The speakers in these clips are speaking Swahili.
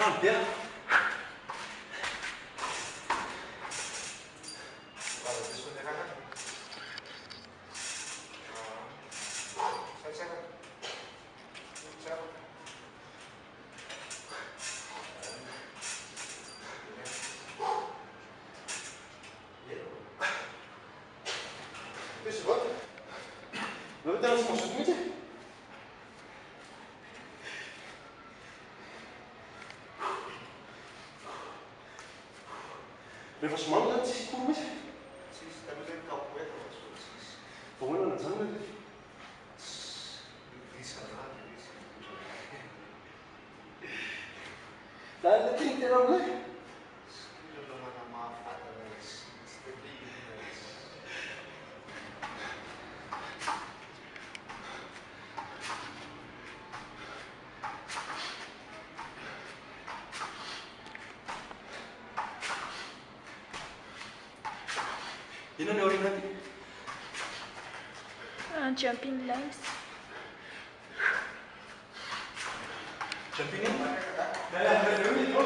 Grande, bien. Guarda, adesso ne va. Ciao. Wiesz co? No teraz może będzie? Bywasz mam na coś pomyć? Precies, daar moet ik ook op letten. Precies. Powinno na co? Iets aan de hand, iets. Daar klinkt er ook, hè? Scusa, non me l'ha mai fatta adesso. Stai lì adesso. Yun ang orin natin. Jumping legs. Jumping in? Dala, dito.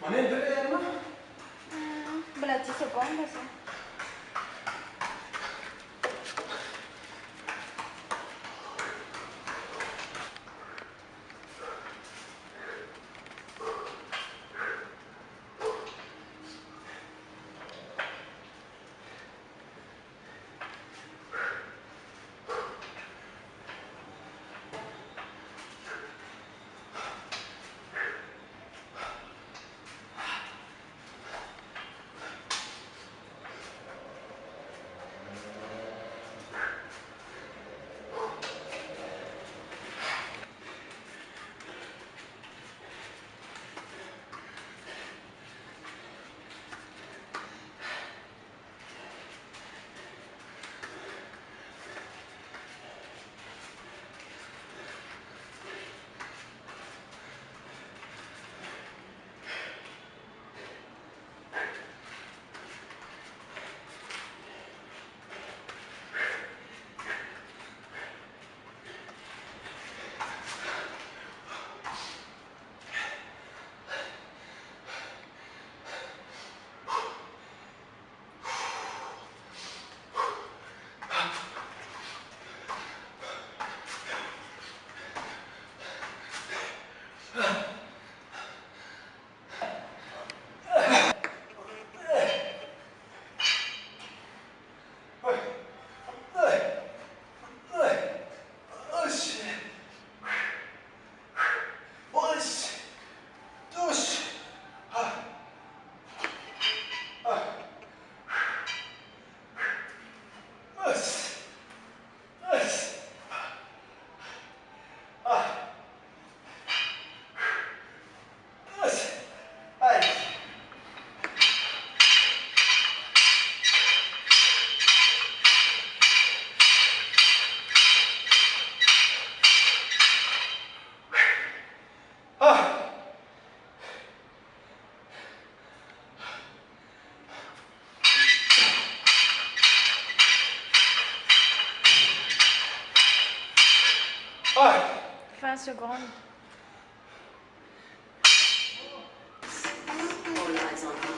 Mana yang beda ya, Ma? Berarti seconda sih. Fin seconde. All eyes on you.